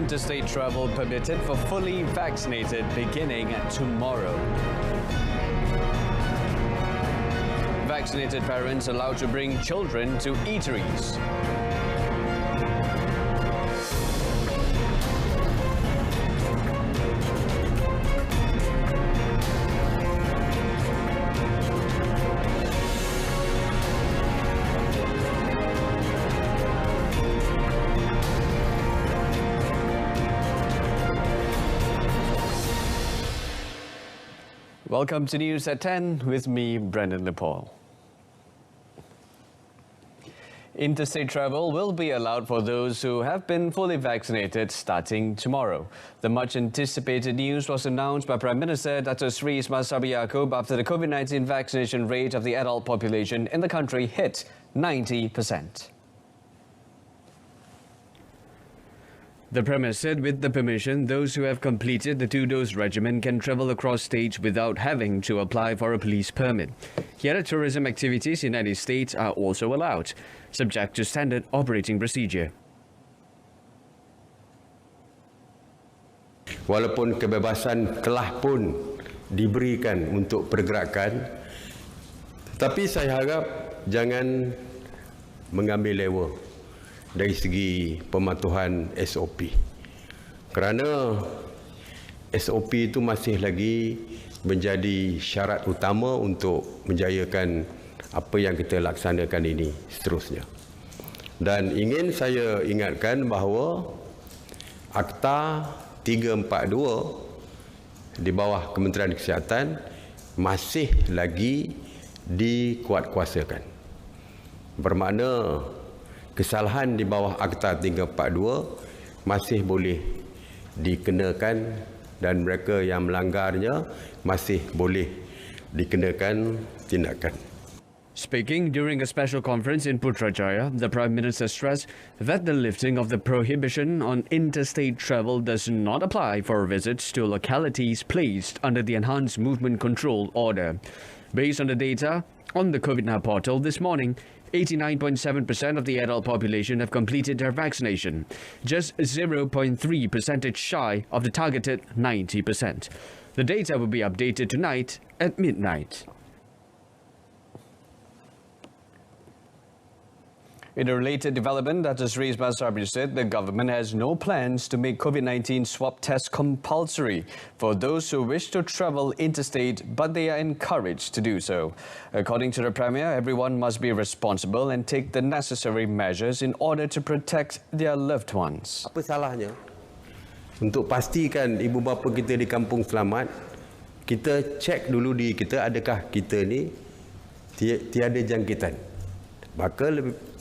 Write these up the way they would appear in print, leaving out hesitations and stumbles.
Interstate travel permitted for fully vaccinated beginning tomorrow. Vaccinated parents allowed to bring children to eateries. Welcome to News at 10 with me, Brendan Lepore. Interstate travel will be allowed for those who have been fully vaccinated starting tomorrow. The much-anticipated news was announced by Prime Minister Dr. Sri Semasa after the COVID-19 vaccination rate of the adult population in the country hit 90%. The Premier said with the permission, those who have completed the two-dose regimen can travel across states without having to apply for a police permit. Yet tourism activities in the United States are also allowed, subject to standard operating procedure. Walaupun kebebasan telah pun diberikan untuk pergerakan, tetapi saya harap jangan mengambil lewa dari segi pematuhan SOP. Kerana SOP itu masih lagi menjadi syarat utama untuk menjayakan apa yang kita laksanakan ini seterusnya. Dan ingin saya ingatkan bahawa Akta 342 di bawah Kementerian Kesihatan masih lagi dikuatkuasakan. Bermakna kesalahan di bawah Akta 342 masih boleh dikenakan dan mereka yang melanggarnya masih boleh dikenakan tindakan. Speaking during a special conference in Putrajaya, the Prime Minister stressed that the lifting of the prohibition on interstate travel does not apply for visits to localities placed under the Enhanced Movement Control Order. Based on the data on the COVID-19 portal this morning, 89.7% of the adult population have completed their vaccination, just 0.3% shy of the targeted 90%. The data will be updated tonight at midnight. In a related development, Dr. Sri Semasa said the government has no plans to make COVID-19 swab tests compulsory for those who wish to travel interstate, but they are encouraged to do so. According to the Premier, everyone must be responsible and take the necessary measures in order to protect their loved ones. Apa salahnya untuk pastikan ibu bapa kita di kampung selamat, kita cek dulu diri kita, adakah kita ni tiada jangkitan. Maka lebih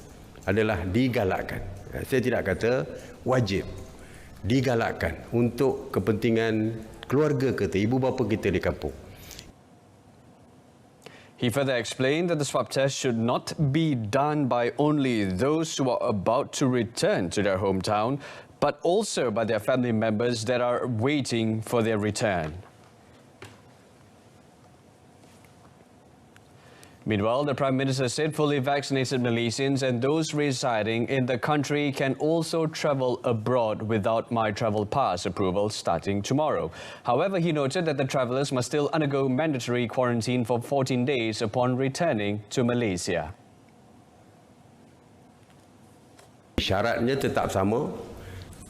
adalah digalakkan. Saya tidak kata wajib. Digalakkan untuk kepentingan keluarga kita, ibu bapa kita di kampung. He further explained that the swab test should not be done by only those who are about to return to their hometown, but also by their family members that are waiting for their return. Meanwhile, the Prime Minister said fully vaccinated Malaysians and those residing in the country can also travel abroad without My Travel Pass approval starting tomorrow. However, he noted that the travellers must still undergo mandatory quarantine for 14 days upon returning to Malaysia. Syaratnya tetap sama,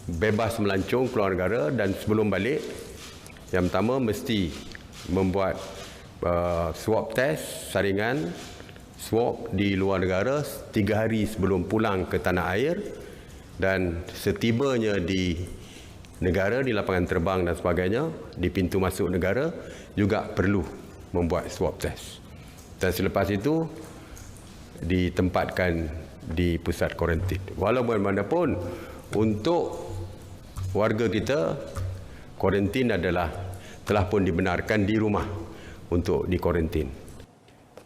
bebas melancong keluar negara dan sebelum balik, yang pertama mesti membuat swab test saringan swab di luar negara 3 hari sebelum pulang ke tanah air, dan setibanya di negara, di lapangan terbang dan sebagainya, di pintu masuk negara juga perlu membuat swab test, dan selepas itu ditempatkan di pusat kuarantin. Walaupun bagaimanapun untuk warga kita, kuarantin adalah telah pun dibenarkan di rumah untuk dikuarantin.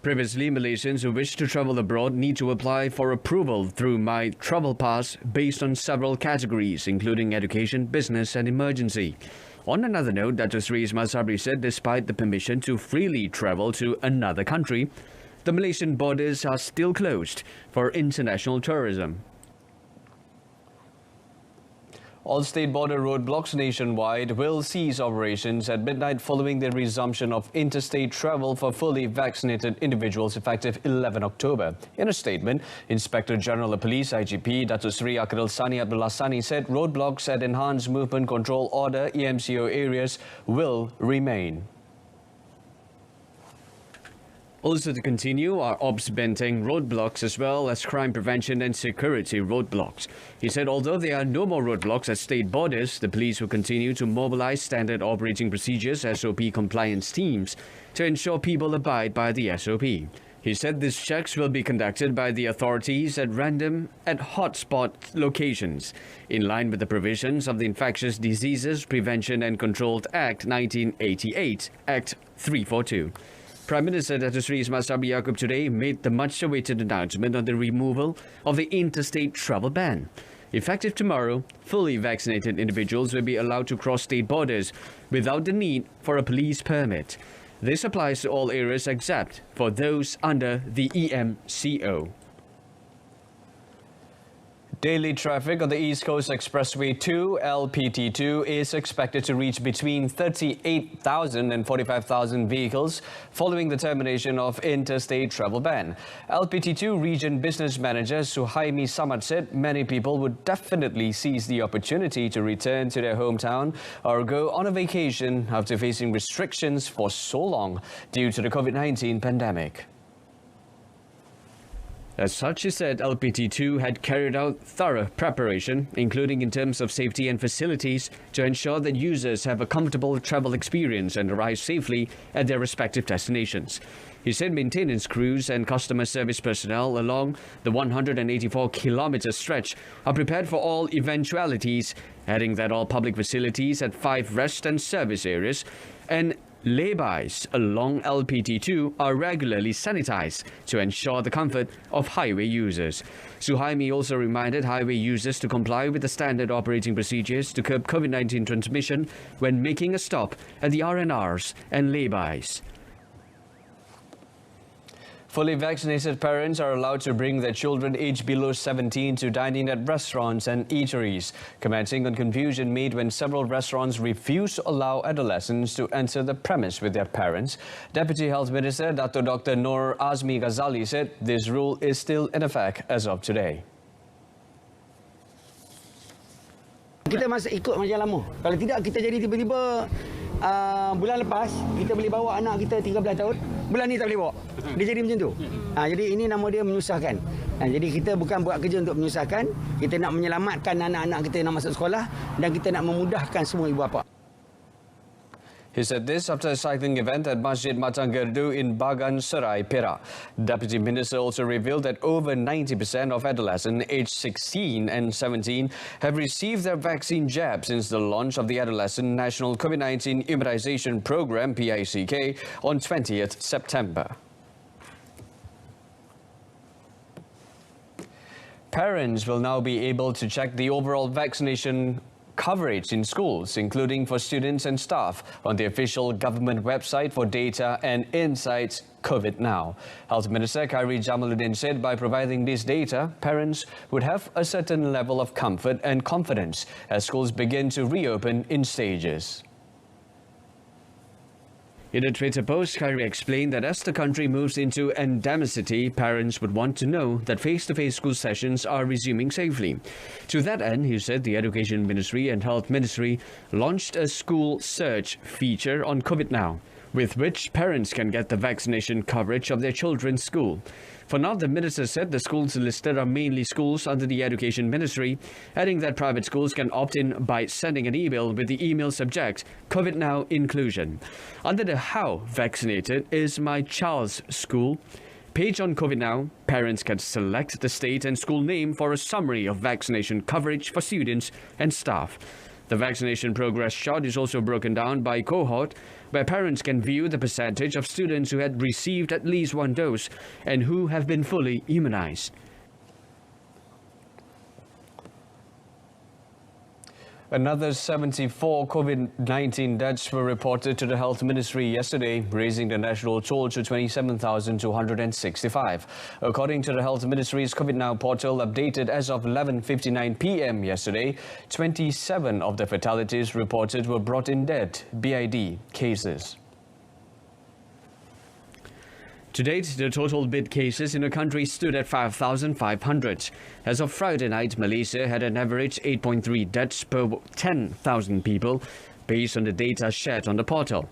Previously, Malaysians who wish to travel abroad need to apply for approval through My Travel Pass based on several categories, including education, business and emergency. On another note, Dr. Sri Semasa said despite the permission to freely travel to another country, the Malaysian borders are still closed for international tourism. All state border roadblocks nationwide will cease operations at midnight following the resumption of interstate travel for fully vaccinated individuals effective 11 October. In a statement, Inspector General of Police IGP Datuk Seri Akadil Sani Abdullah Sani said roadblocks at Enhanced Movement Control Order EMCO areas will remain. Also to continue are Ops Benteng roadblocks as well as crime prevention and security roadblocks. He said although there are no more roadblocks at state borders, the police will continue to mobilize standard operating procedures SOP compliance teams to ensure people abide by the SOP. He said these checks will be conducted by the authorities at random at hotspot locations, in line with the provisions of the Infectious Diseases Prevention and Control Act 1988, Act 342. Prime Minister Datuk Seri Yaakob today made the much-awaited announcement on the removal of the interstate travel ban. Effective tomorrow, fully vaccinated individuals will be allowed to cross state borders without the need for a police permit. This applies to all areas except for those under the EMCO. Daily traffic on the East Coast Expressway 2, LPT2, is expected to reach between 38,000 and 45,000 vehicles following the termination of interstate travel ban. LPT2 Region Business Manager Suhaimi Samad said many people would definitely seize the opportunity to return to their hometown or go on a vacation after facing restrictions for so long due to the COVID-19 pandemic. As such, he said LPT2 had carried out thorough preparation, including in terms of safety and facilities, to ensure that users have a comfortable travel experience and arrive safely at their respective destinations. He said maintenance crews and customer service personnel along the 184-kilometre stretch are prepared for all eventualities, adding that all public facilities at 5 rest and service areas and laybys along LPT2 are regularly sanitized to ensure the comfort of highway users. Suhaimi also reminded highway users to comply with the standard operating procedures to curb COVID-19 transmission when making a stop at the R&Rs and laybys. Fully vaccinated parents are allowed to bring their children aged below 17 to dine in at restaurants and eateries, commenting on confusion made when several restaurants refused to allow adolescents to enter the premise with their parents. Deputy Health Minister Dr. Noor Azmi Ghazali said this rule is still in effect as of today. Kita masih ikut macam lama. Kalau tidak kita jadi tiba-tiba bulan lepas kita boleh bawa anak kita 13 tahun, bulan ni tak boleh bawa. Dia jadi macam tu. Jadi ini nama dia menyusahkan. Jadi kita bukan buat kerja untuk menyusahkan, kita nak menyelamatkan anak-anak kita yang nak masuk sekolah dan kita nak memudahkan semua ibu bapa. He said this after a cycling event at Masjid Matang Gerdu in Bagan Serai, Perak. Deputy Minister also revealed that over 90% of adolescents aged 16 and 17 have received their vaccine jab since the launch of the Adolescent National COVID-19 Immunization Program, PICK, on 20th September. Parents will now be able to check the overall vaccination coverage in schools, including for students and staff, on the official government website for data and insights COVID Now. Health Minister Khairi Jamaluddin said by providing this data, parents would have a certain level of comfort and confidence as schools begin to reopen in stages. In a Twitter post, Khairi explained that as the country moves into endemicity, parents would want to know that face-to-face school sessions are resuming safely. To that end, he said the Education Ministry and Health Ministry launched a school search feature on COVID Now, with which parents can get the vaccination coverage of their children's school. For now, the minister said the schools listed are mainly schools under the Education Ministry, adding that private schools can opt in by sending an email with the email subject COVID Now Inclusion. Under the How Vaccinated is My Child's School page on COVID Now, parents can select the state and school name for a summary of vaccination coverage for students and staff. The vaccination progress chart is also broken down by cohort, where parents can view the percentage of students who had received at least one dose and who have been fully immunized. Another 74 COVID-19 deaths were reported to the Health Ministry yesterday, raising the national toll to 27,265. According to the Health Ministry's COVID Now portal updated as of 11:59 p.m. yesterday, 27 of the fatalities reported were brought in dead BID cases. To date, the total BID cases in the country stood at 5,500. As of Friday night, Malaysia had an average 8.3 deaths per 10,000 people, based on the data shared on the portal.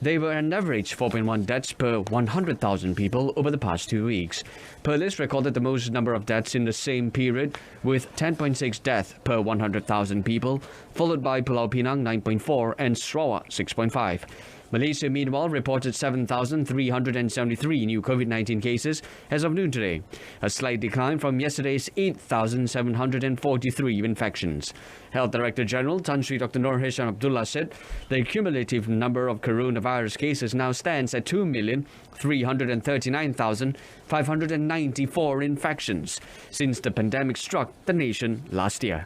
They were an average 4.1 deaths per 100,000 people over the past 2 weeks. Perlis recorded the most number of deaths in the same period, with 10.6 deaths per 100,000 people, followed by Pulau Pinang 9.4 and Sarawak 6.5. Malaysia, meanwhile, reported 7,373 new COVID-19 cases as of noon today, a slight decline from yesterday's 8,743 infections. Health Director General Tan Sri Dr. Nur Hisham Abdullah said the cumulative number of coronavirus cases now stands at 2,339,594 infections since the pandemic struck the nation last year.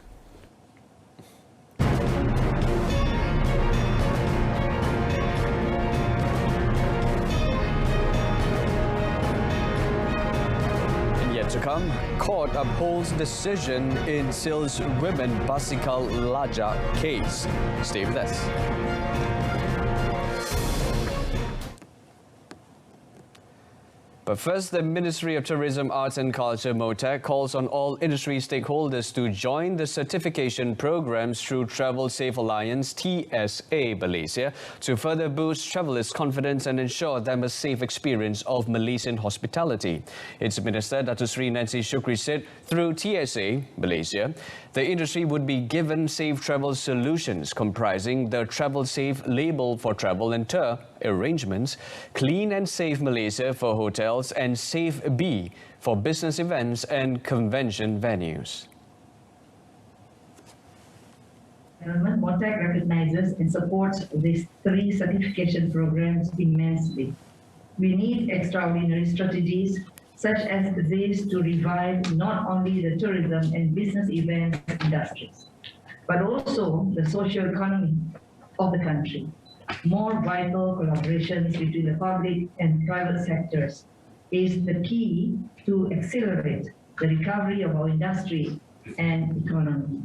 To come, court upholds decision in saleswomen Basikal Laja case. Stay with us. But first, the Ministry of Tourism, Arts and Culture, MOTAC, calls on all industry stakeholders to join the certification programs through Travel Safe Alliance, TSA Malaysia, to further boost travellers' confidence and ensure them a safe experience of Malaysian hospitality. Its Minister, Dato' Sri Nancy Shukri, said through TSA Malaysia, the industry would be given safe travel solutions comprising the Travel Safe label for travel and tour arrangements, Clean and Safe Malaysia for hotels, and Safe B for business events and convention venues. Government MOTAC recognizes and supports these three certification programs immensely. We need extraordinary strategies such as these to revive not only the tourism and business events industries, but also the social economy of the country. More vital collaborations between the public and private sectors is the key to accelerate the recovery of our industry and economy.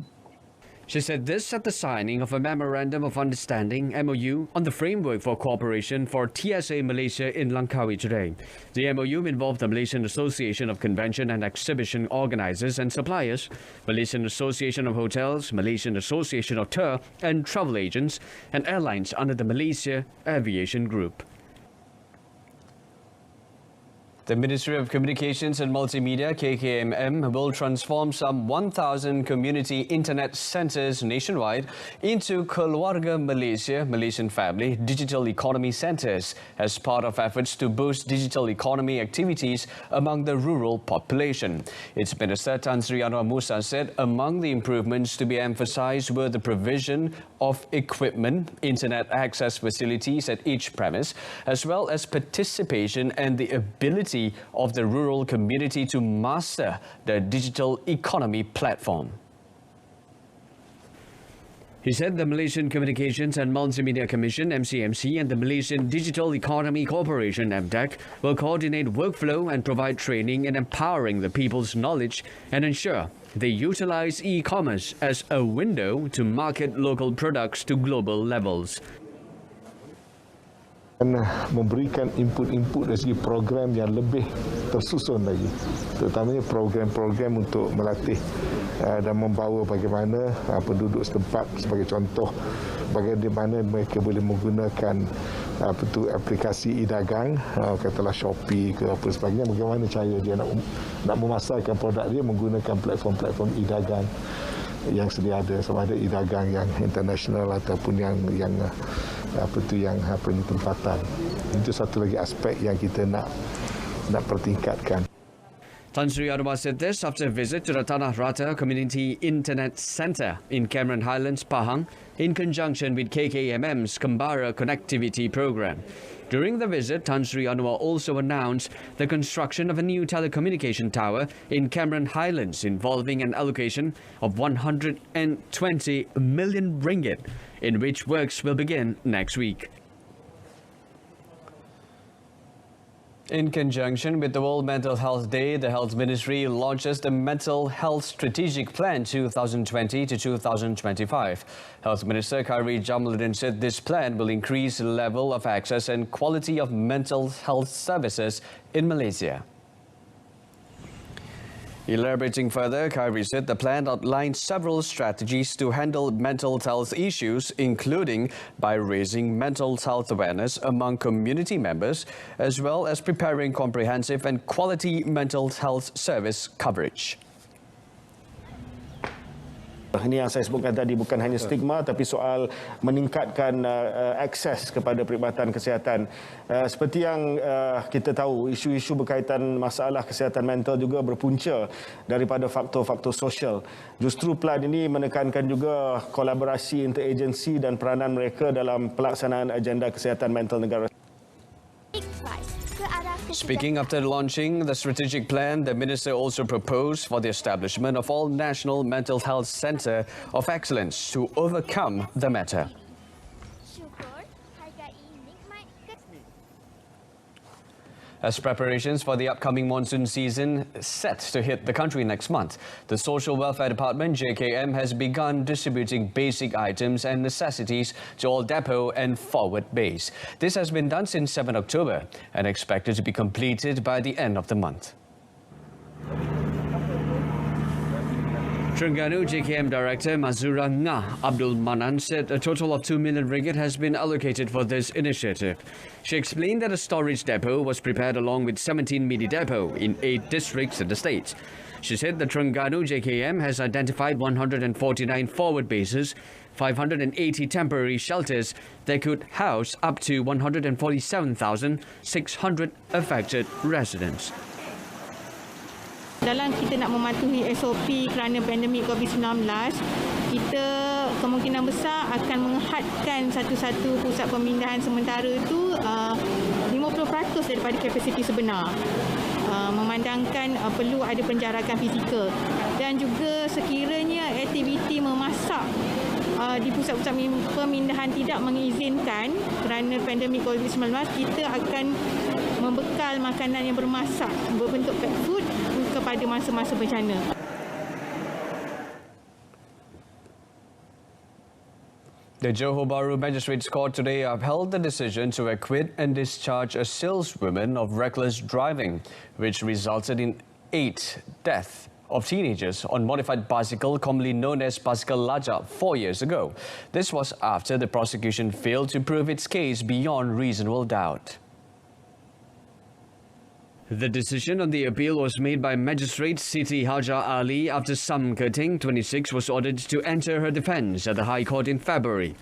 She said this at the signing of a Memorandum of Understanding, MOU, on the framework for cooperation for TSA Malaysia in Langkawi today. The MOU involved the Malaysian Association of Convention and Exhibition Organisers and Suppliers, Malaysian Association of Hotels, Malaysian Association of Tour and Travel Agents, and airlines under the Malaysia Aviation Group. The Ministry of Communications and Multimedia, KKMM, will transform some 1,000 community internet centres nationwide into Keluarga Malaysia, Malaysian Family Digital Economy Centres as part of efforts to boost digital economy activities among the rural population. Its Minister Tan Sri Anwar Musa said among the improvements to be emphasised were the provision of equipment, internet access facilities at each premise, as well as participation and the ability of the rural community to master the digital economy platform. He said the Malaysian Communications and Multimedia Commission, MCMC, and the Malaysian Digital Economy Corporation, MDEC, will coordinate workflow and provide training in empowering the people's knowledge and ensure they utilize e-commerce as a window to market local products to global levels. Memberikan input-input dari segi program yang lebih tersusun lagi, terutamanya program-program untuk melatih dan membawa bagaimana penduduk setempat, sebagai contoh bagaimana mereka boleh menggunakan aplikasi e-dagang, katalah Shopee ke apa sebagainya, bagaimana cara dia nak memasarkan produk dia menggunakan platform-platform e-dagang yang sedia ada, sama ada e-dagang yang international ataupun yang tempatan. Itu satu lagi aspek yang kita nak pertingkatkan. Tan Sri Anwar said this after a visit to the Tanah Rata Community Internet Centre in Cameron Highlands, Pahang, in conjunction with KKMM's Kembara Connectivity Programme. During the visit, Tan Sri Anwar also announced the construction of a new telecommunication tower in Cameron Highlands involving an allocation of 120 million ringgit, in which works will begin next week. In conjunction with the World Mental Health Day, the Health Ministry launches the Mental Health Strategic Plan 2020 to 2025. Health Minister Khairi Jamaluddin said this plan will increase the level of access and quality of mental health services in Malaysia. Elaborating further, Khairi said the plan outlines several strategies to handle mental health issues, including by raising mental health awareness among community members, as well as preparing comprehensive and quality mental health service coverage. Ini yang saya sebutkan tadi bukan hanya stigma tapi soal meningkatkan akses kepada perkhidmatan kesihatan. Seperti yang kita tahu, isu-isu berkaitan masalah kesihatan mental juga berpunca daripada faktor-faktor sosial. Justru plan ini menekankan juga kolaborasi interagensi dan peranan mereka dalam pelaksanaan agenda kesihatan mental negara. Speaking after launching the strategic plan, the minister also proposed for the establishment of all national mental health centre of excellence to overcome the matter. As preparations for the upcoming monsoon season set to hit the country next month, the Social Welfare Department, JKM, has begun distributing basic items and necessities to all depot and forward base. This has been done since 7 October and expected to be completed by the end of the month. Terengganu JKM Director Mazura Ngah Abdul Manan said a total of 2 million ringgit has been allocated for this initiative. She explained that a storage depot was prepared along with 17 mini depot in 8 districts in the state. She said the Terengganu JKM has identified 149 forward bases, 580 temporary shelters that could house up to 147,600 affected residents. Dalam kita nak mematuhi SOP kerana pandemik COVID-19, kita kemungkinan besar akan menghadkan satu-satu pusat pemindahan sementara itu 50% daripada kapasiti sebenar. Memandangkan perlu ada penjarakan fizikal dan juga sekiranya aktiviti memasak di pusat-pusat pemindahan tidak mengizinkan kerana pandemik COVID-19, kita akan membekal makanan yang bermasak berbentuk pet food kepada masa-masa bencana. The Johor Bahru Magistrates Court today upheld the decision to acquit and discharge a saleswoman of reckless driving, which resulted in 8 deaths of teenagers on modified bicycle, commonly known as bicycle lajak, 4 years ago. This was after the prosecution failed to prove its case beyond reasonable doubt. The decision on the appeal was made by Magistrate Siti Haja Ali after Sam Kerting, 26, was ordered to enter her defence at the High Court in February.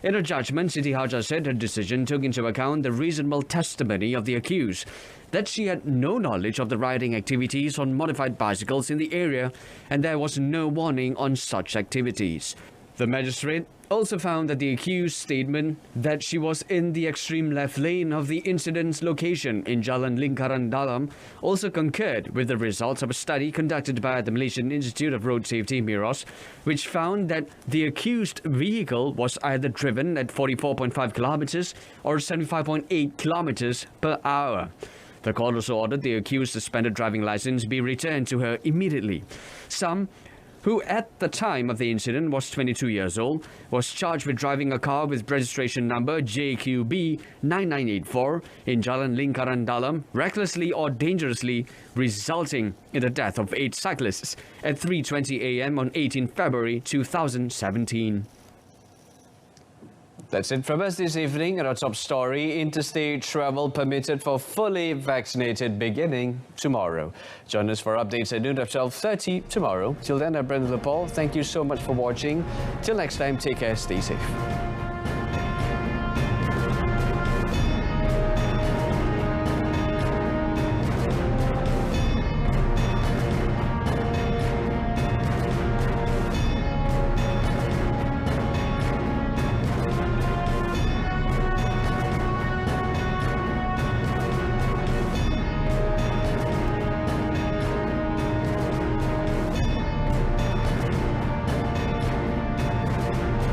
In her judgment, Siti Haja said her decision took into account the reasonable testimony of the accused, that she had no knowledge of the riding activities on modified bicycles in the area and there was no warning on such activities. The magistrate also found that the accused's statement that she was in the extreme left lane of the incident's location in Jalan Lingkaran Dalam also concurred with the results of a study conducted by the Malaysian Institute of Road Safety, MIROS, which found that the accused vehicle was either driven at 44.5 kilometers or 75.8 kilometers per hour. The court also ordered the accused's suspended driving license be returned to her immediately. Sam, who at the time of the incident was 22 years old, was charged with driving a car with registration number JQB 9984 in Jalan Lingkaran Dalam recklessly or dangerously, resulting in the death of 8 cyclists at 3:20 a.m. on 18 February 2017. That's it from us this evening. At our top story, interstate travel permitted for fully vaccinated beginning tomorrow. Join us for updates at noon at 12:30 tomorrow. Till then, I'm Brendan Lepore. Thank you so much for watching. Till next time, take care, stay safe.